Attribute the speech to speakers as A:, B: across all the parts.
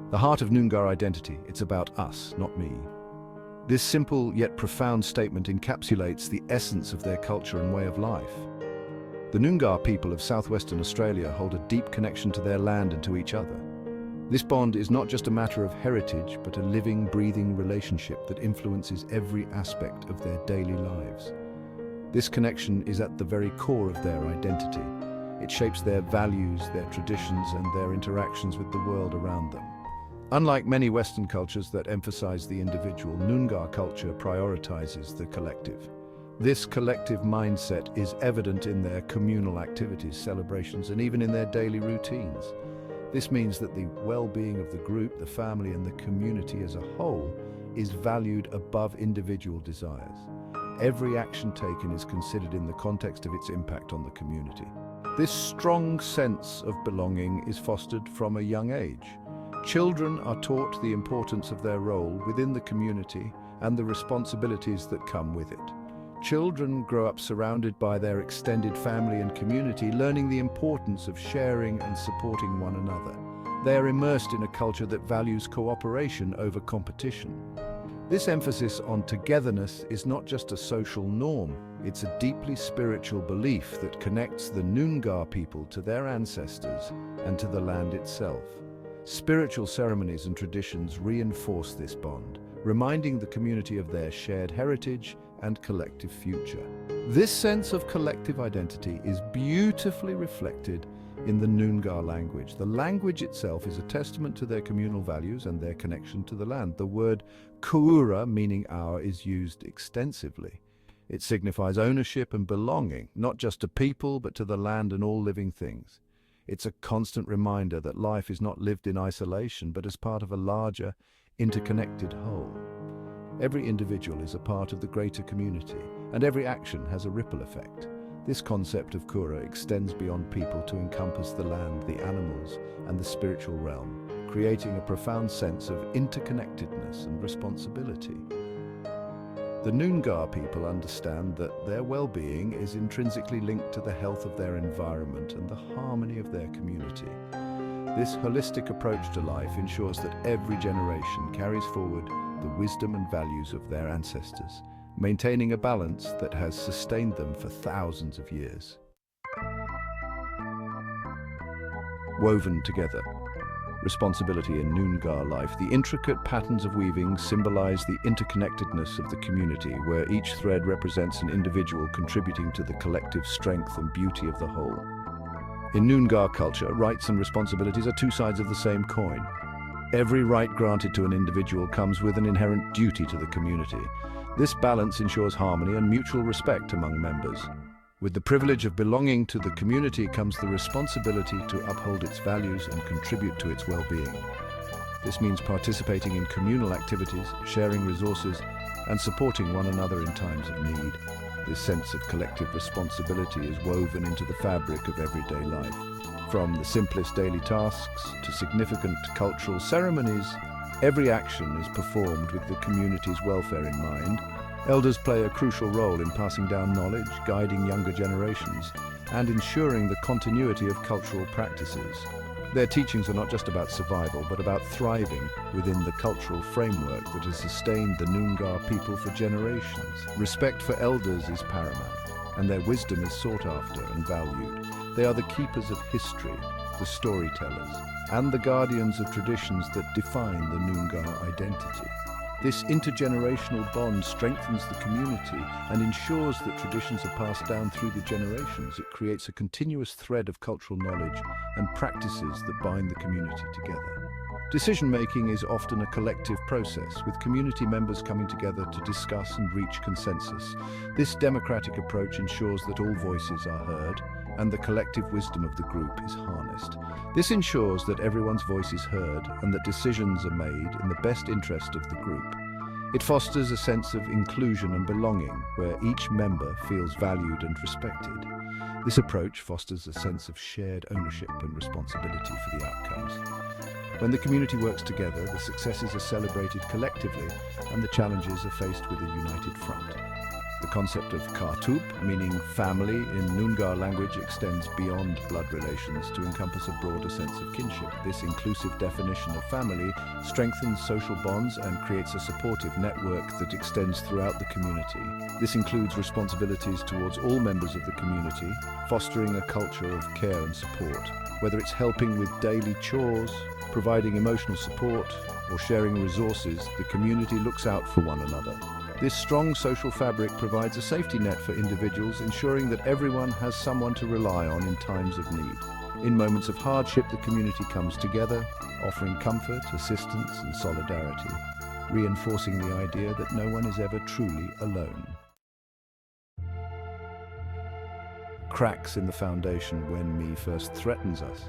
A: The heart of Noongar identity, it's about us, not me. This simple yet profound statement encapsulates the essence of their culture and way of life. The Noongar people of southwestern Australia hold a deep connection to their land and to each other. This bond is not just a matter of heritage, but a living, breathing relationship that influences every aspect of their daily lives. This connection is at the very core of their identity. It shapes their values, their traditions, and their interactions with the world around them. Unlike many Western cultures that emphasize the individual, Noongar culture prioritizes the collective. This collective mindset is evident in their communal activities, celebrations, and even in their daily routines. This means that the well-being of the group, the family, and the community as a whole is valued above individual desires. Every action taken is considered in the context of its impact on the community. This strong sense of belonging is fostered from a young age. Children are taught the importance of their role within the community and the responsibilities that come with it. Children grow up surrounded by their extended family and community, learning the importance of sharing and supporting one another. They are immersed in a culture that values cooperation over competition. This emphasis on togetherness is not just a social norm, it's a deeply spiritual belief that connects the Noongar people to their ancestors and to the land itself. Spiritual ceremonies and traditions reinforce this bond, reminding the community of their shared heritage and collective future. This sense of collective identity is beautifully reflected in the Noongar language. The language itself is a testament to their communal values and their connection to the land. The word kuura, meaning our, is used extensively. It signifies ownership and belonging, not just to people, but to the land and all living things. It's a constant reminder that life is not lived in isolation, but as part of a larger, interconnected whole. Every individual is a part of the greater community, and every action has a ripple effect. This concept of kura extends beyond people to encompass the land, the animals, and the spiritual realm, creating a profound sense of interconnectedness and responsibility. The Noongar people understand that their well-being is intrinsically linked to the health of their environment and the harmony of their community. This holistic approach to life ensures that every generation carries forward the wisdom and values of their ancestors, maintaining a balance that has sustained them for thousands of years. Woven together. Responsibility in Noongar life. The intricate patterns of weaving symbolize the interconnectedness of the community, where each thread represents an individual contributing to the collective strength and beauty of the whole. In Noongar culture, rights and responsibilities are two sides of the same coin. Every right granted to an individual comes with an inherent duty to the community. This balance ensures harmony and mutual respect among members. With the privilege of belonging to the community comes the responsibility to uphold its values and contribute to its well-being. This means participating in communal activities, sharing resources, and supporting one another in times of need. This sense of collective responsibility is woven into the fabric of everyday life. From the simplest daily tasks to significant cultural ceremonies, every action is performed with the community's welfare in mind. Elders play a crucial role in passing down knowledge, guiding younger generations, and ensuring the continuity of cultural practices. Their teachings are not just about survival, but about thriving within the cultural framework that has sustained the Noongar people for generations. Respect for elders is paramount, and their wisdom is sought after and valued. They are the keepers of history, the storytellers, and the guardians of traditions that define the Noongar identity. This intergenerational bond strengthens the community and ensures that traditions are passed down through the generations. It creates a continuous thread of cultural knowledge and practices that bind the community together. Decision-making is often a collective process, with community members coming together to discuss and reach consensus. This democratic approach ensures that all voices are heard and the collective wisdom of the group is harnessed. This ensures that everyone's voice is heard and that decisions are made in the best interest of the group. It fosters a sense of inclusion and belonging, where each member feels valued and respected. This approach fosters a sense of shared ownership and responsibility for the outcomes. When the community works together, the successes are celebrated collectively and the challenges are faced with a united front. The concept of Kartup, meaning family in Noongar language, extends beyond blood relations to encompass a broader sense of kinship. This inclusive definition of family strengthens social bonds and creates a supportive network that extends throughout the community. This includes responsibilities towards all members of the community, fostering a culture of care and support. Whether it's helping with daily chores, providing emotional support, or sharing resources, the community looks out for one another. This strong social fabric provides a safety net for individuals, ensuring that everyone has someone to rely on in times of need. In moments of hardship, the community comes together, offering comfort, assistance, and solidarity, reinforcing the idea that no one is ever truly alone. Cracks in the foundation when me first threatens us.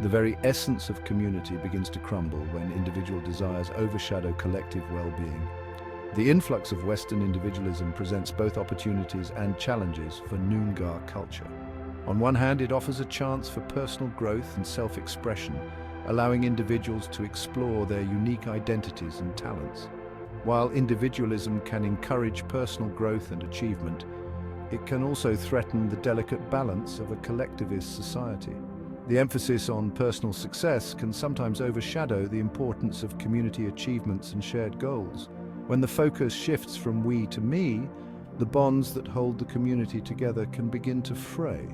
A: The very essence of community begins to crumble when individual desires overshadow collective well-being. The influx of Western individualism presents both opportunities and challenges for Noongar culture. On one hand, it offers a chance for personal growth and self-expression, allowing individuals to explore their unique identities and talents. While individualism can encourage personal growth and achievement, it can also threaten the delicate balance of a collectivist society. The emphasis on personal success can sometimes overshadow the importance of community achievements and shared goals. When the focus shifts from we to me, the bonds that hold the community together can begin to fray.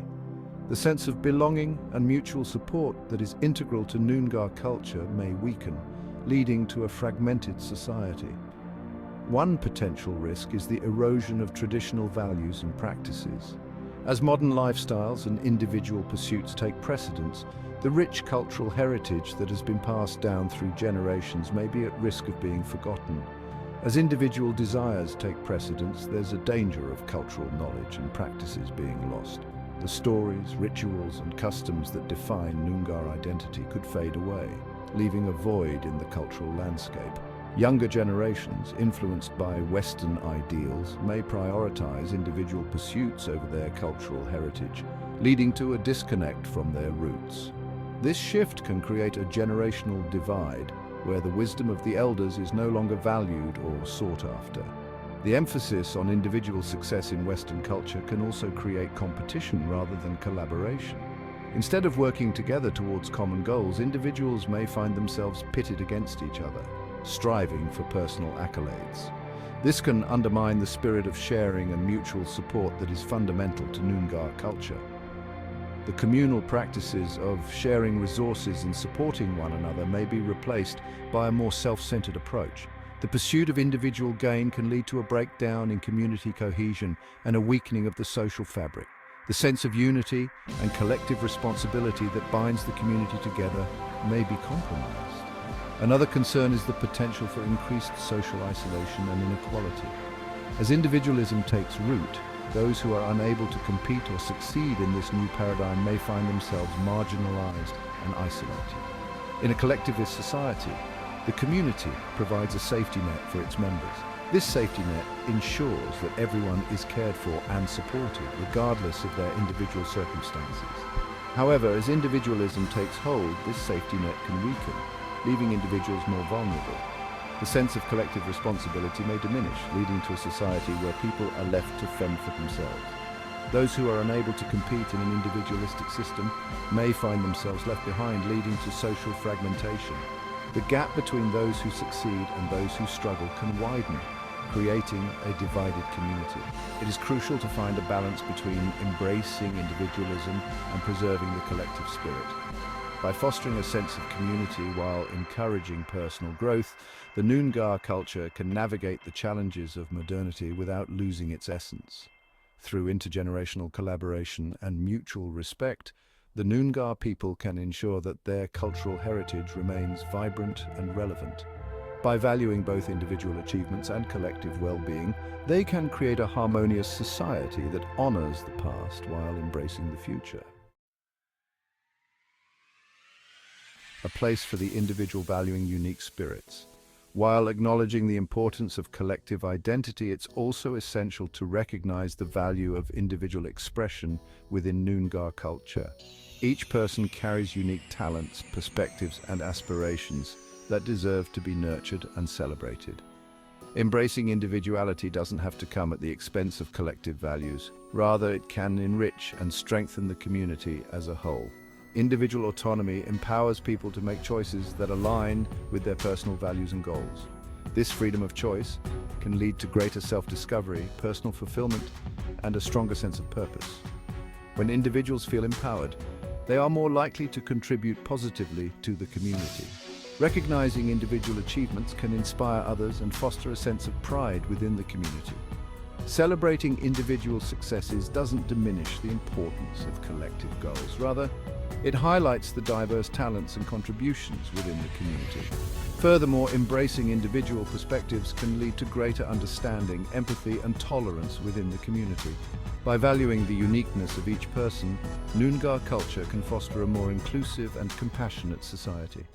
A: The sense of belonging and mutual support that is integral to Noongar culture may weaken, leading to a fragmented society. One potential risk is the erosion of traditional values and practices. As modern lifestyles and individual pursuits take precedence, the rich cultural heritage that has been passed down through generations may be at risk of being forgotten. As individual desires take precedence, there's a danger of cultural knowledge and practices being lost. The stories, rituals, and customs that define Noongar identity could fade away, leaving a void in the cultural landscape. Younger generations, influenced by Western ideals, may prioritize individual pursuits over their cultural heritage, leading to a disconnect from their roots. This shift can create a generational divide, where the wisdom of the elders is no longer valued or sought after. The emphasis on individual success in Western culture can also create competition rather than collaboration. Instead of working together towards common goals, individuals may find themselves pitted against each other, striving for personal accolades. This can undermine the spirit of sharing and mutual support that is fundamental to Noongar culture. The communal practices of sharing resources and supporting one another may be replaced by a more self-centered approach. The pursuit of individual gain can lead to a breakdown in community cohesion and a weakening of the social fabric. The sense of unity and collective responsibility that binds the community together may be compromised. Another concern is the potential for increased social isolation and inequality. As individualism takes root, those who are unable to compete or succeed in this new paradigm may find themselves marginalized and isolated. In a collectivist society, the community provides a safety net for its members. This safety net ensures that everyone is cared for and supported, regardless of their individual circumstances. However, as individualism takes hold, this safety net can weaken, leaving individuals more vulnerable. The sense of collective responsibility may diminish, leading to a society where people are left to fend for themselves. Those who are unable to compete in an individualistic system may find themselves left behind, leading to social fragmentation. The gap between those who succeed and those who struggle can widen, creating a divided community. It is crucial to find a balance between embracing individualism and preserving the collective spirit. By fostering a sense of community while encouraging personal growth, the Noongar culture can navigate the challenges of modernity without losing its essence. Through intergenerational collaboration and mutual respect, the Noongar people can ensure that their cultural heritage remains vibrant and relevant. By valuing both individual achievements and collective well-being, they can create a harmonious society that honors the past while embracing the future. A place for the individual valuing unique spirits. While acknowledging the importance of collective identity, it's also essential to recognize the value of individual expression within Noongar culture. Each person carries unique talents, perspectives, and aspirations that deserve to be nurtured and celebrated. Embracing individuality doesn't have to come at the expense of collective values. Rather, it can enrich and strengthen the community as a whole. Individual autonomy empowers people to make choices that align with their personal values and goals. This freedom of choice can lead to greater self-discovery, personal fulfillment, and a stronger sense of purpose. When individuals feel empowered, they are more likely to contribute positively to the community. Recognizing individual achievements can inspire others and foster a sense of pride within the community. Celebrating individual successes doesn't diminish the importance of collective goals. Rather, it highlights the diverse talents and contributions within the community. Furthermore, embracing individual perspectives can lead to greater understanding, empathy, and tolerance within the community. By valuing the uniqueness of each person, Noongar culture can foster a more inclusive and compassionate society.